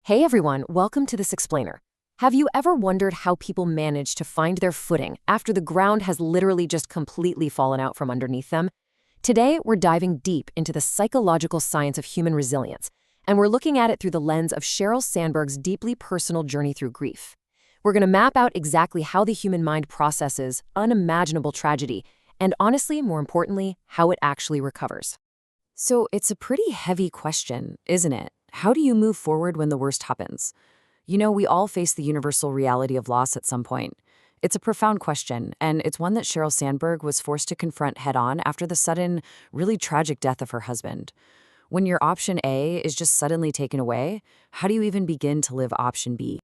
Hey everyone, welcome to this explainer. Have you ever wondered how people manage to find their footing after the ground has literally just completely fallen out from underneath them? Today, we're diving deep into the psychological science of human resilience, and we're looking at it through the lens of Sheryl Sandberg's deeply personal journey through grief. We're going to map out exactly how the human mind processes unimaginable tragedy, and honestly, more importantly, how it actually recovers. So it's a pretty heavy question, isn't it? How do you move forward when the worst happens? We all face the universal reality of loss at some point. It's a profound question, and it's one that Sheryl Sandberg was forced to confront head-on after the sudden, really tragic death of her husband. When your option A is just suddenly taken away, how do you even begin to live option B?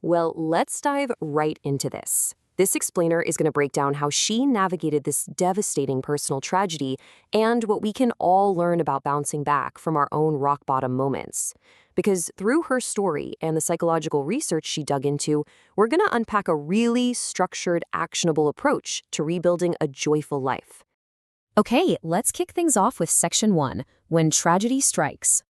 Well, let's dive right into this. This explainer is going to break down how she navigated this devastating personal tragedy and what we can all learn about bouncing back from our own rock-bottom moments. Because through her story and the psychological research she dug into, we're going to unpack a really structured, actionable approach to rebuilding a joyful life. Okay, let's kick things off with Section 1, When Tragedy Strikes.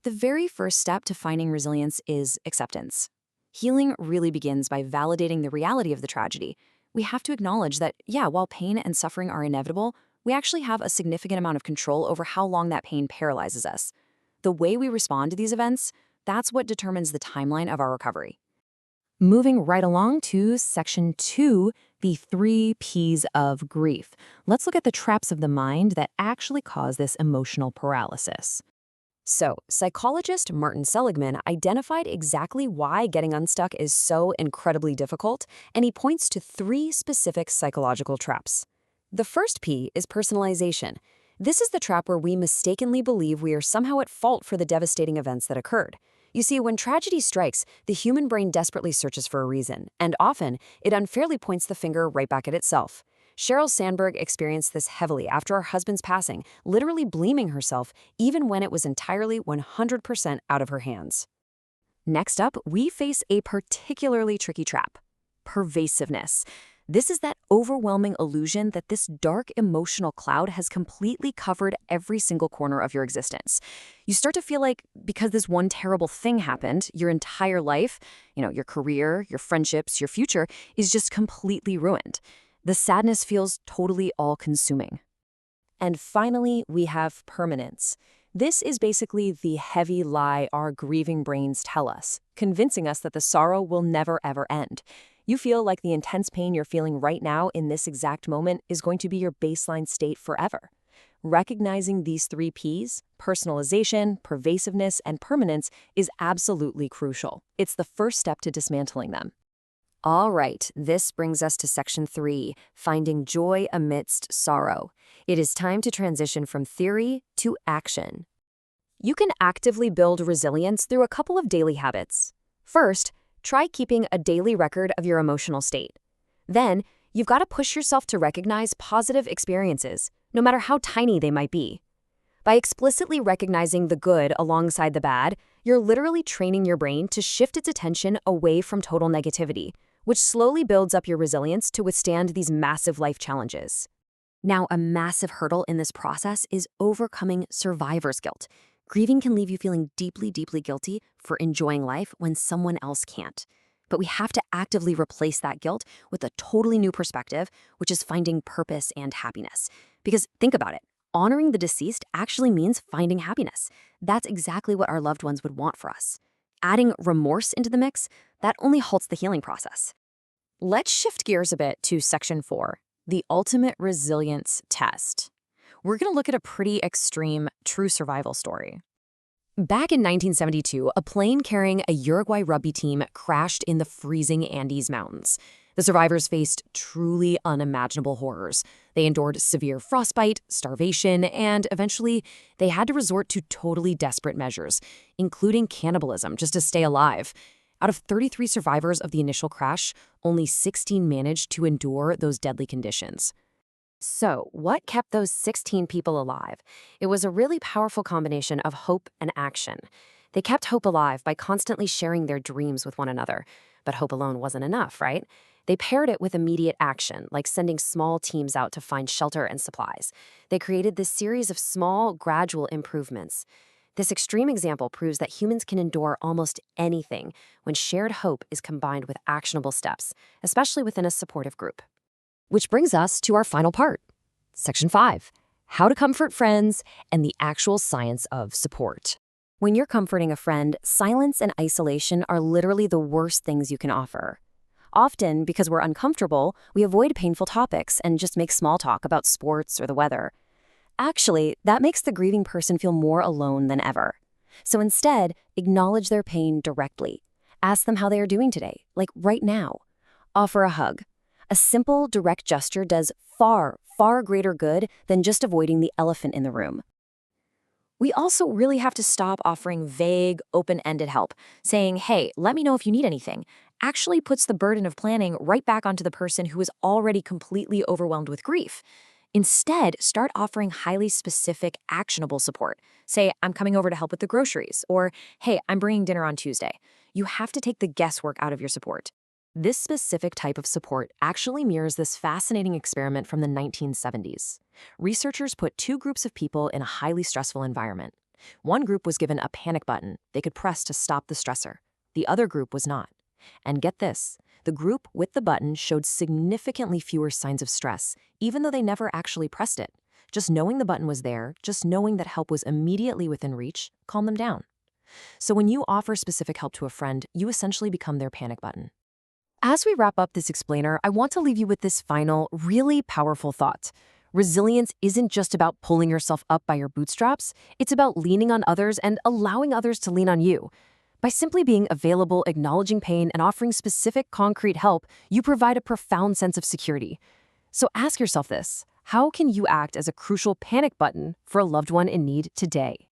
The very first step to finding resilience is acceptance. Healing really begins by validating the reality of the tragedy. We have to acknowledge that, while pain and suffering are inevitable, we actually have a significant amount of control over how long that pain paralyzes us. The way we respond to these events, that's what determines the timeline of our recovery. Moving right along to Section 2, the 3 Ps of grief. Let's look at the traps of the mind that actually cause this emotional paralysis. So, psychologist Martin Seligman identified exactly why getting unstuck is so incredibly difficult, and he points to 3 specific psychological traps. The first P is personalization. This is the trap where we mistakenly believe we are somehow at fault for the devastating events that occurred. You see, when tragedy strikes, the human brain desperately searches for a reason, and often, it unfairly points the finger right back at itself. Sheryl Sandberg experienced this heavily after her husband's passing, literally blaming herself even when it was entirely 100% out of her hands. Next up, we face a particularly tricky trap: pervasiveness. This is that overwhelming illusion that this dark emotional cloud has completely covered every single corner of your existence. You start to feel like because this one terrible thing happened, your entire life, your career, your friendships, your future, is just completely ruined. The sadness feels totally all-consuming. And finally, we have permanence. This is basically the heavy lie our grieving brains tell us, convincing us that the sorrow will never ever end. You feel like the intense pain you're feeling right now in this exact moment is going to be your baseline state forever. Recognizing these 3 Ps, personalization, pervasiveness, and permanence, is absolutely crucial. It's the first step to dismantling them. All right, this brings us to Section 3, Finding Joy Amidst Sorrow. It is time to transition from theory to action. You can actively build resilience through a couple of daily habits. First, try keeping a daily record of your emotional state. Then, you've got to push yourself to recognize positive experiences, no matter how tiny they might be. By explicitly recognizing the good alongside the bad, you're literally training your brain to shift its attention away from total negativity, which slowly builds up your resilience to withstand these massive life challenges. Now, a massive hurdle in this process is overcoming survivor's guilt. Grieving can leave you feeling deeply, deeply guilty for enjoying life when someone else can't. But we have to actively replace that guilt with a totally new perspective, which is finding purpose and happiness. Because think about it, honoring the deceased actually means finding happiness. That's exactly what our loved ones would want for us. Adding remorse into the mix, that only halts the healing process. Let's shift gears a bit to Section 4, the ultimate resilience test. We're going to look at a pretty extreme true survival story. Back in 1972, a plane carrying a Uruguay rugby team crashed in the freezing Andes Mountains. The survivors faced truly unimaginable horrors. They endured severe frostbite, starvation, and eventually they had to resort to totally desperate measures, including cannibalism, just to stay alive. Out of 33 survivors of the initial crash, only 16 managed to endure those deadly conditions. So, what kept those 16 people alive? It was a really powerful combination of hope and action. They kept hope alive by constantly sharing their dreams with one another. But hope alone wasn't enough, right? They paired it with immediate action, like sending small teams out to find shelter and supplies. They created this series of small, gradual improvements. This extreme example proves that humans can endure almost anything when shared hope is combined with actionable steps, especially within a supportive group. Which brings us to our final part. Section 5, how to comfort friends and the actual science of support. When you're comforting a friend, silence and isolation are literally the worst things you can offer. Often, because we're uncomfortable, we avoid painful topics and just make small talk about sports or the weather. Actually, that makes the grieving person feel more alone than ever. So instead, acknowledge their pain directly. Ask them how they are doing today, like right now. Offer a hug. A simple, direct gesture does far, far greater good than just avoiding the elephant in the room. We also really have to stop offering vague, open-ended help. Saying, hey, let me know if you need anything, actually puts the burden of planning right back onto the person who is already completely overwhelmed with grief. Instead, start offering highly specific, actionable support. Say, I'm coming over to help with the groceries, or, hey, I'm bringing dinner on Tuesday. You have to take the guesswork out of your support. This specific type of support actually mirrors this fascinating experiment from the 1970s. Researchers put two groups of people in a highly stressful environment. One group was given a panic button they could press to stop the stressor. The other group was not. And get this, the group with the button showed significantly fewer signs of stress, even though they never actually pressed it. Just knowing the button was there, just knowing that help was immediately within reach, calmed them down. So when you offer specific help to a friend, you essentially become their panic button. As we wrap up this explainer, I want to leave you with this final, really powerful thought. Resilience isn't just about pulling yourself up by your bootstraps. It's about leaning on others and allowing others to lean on you. By simply being available, acknowledging pain, and offering specific, concrete help, you provide a profound sense of security. So ask yourself this: how can you act as a crucial panic button for a loved one in need today?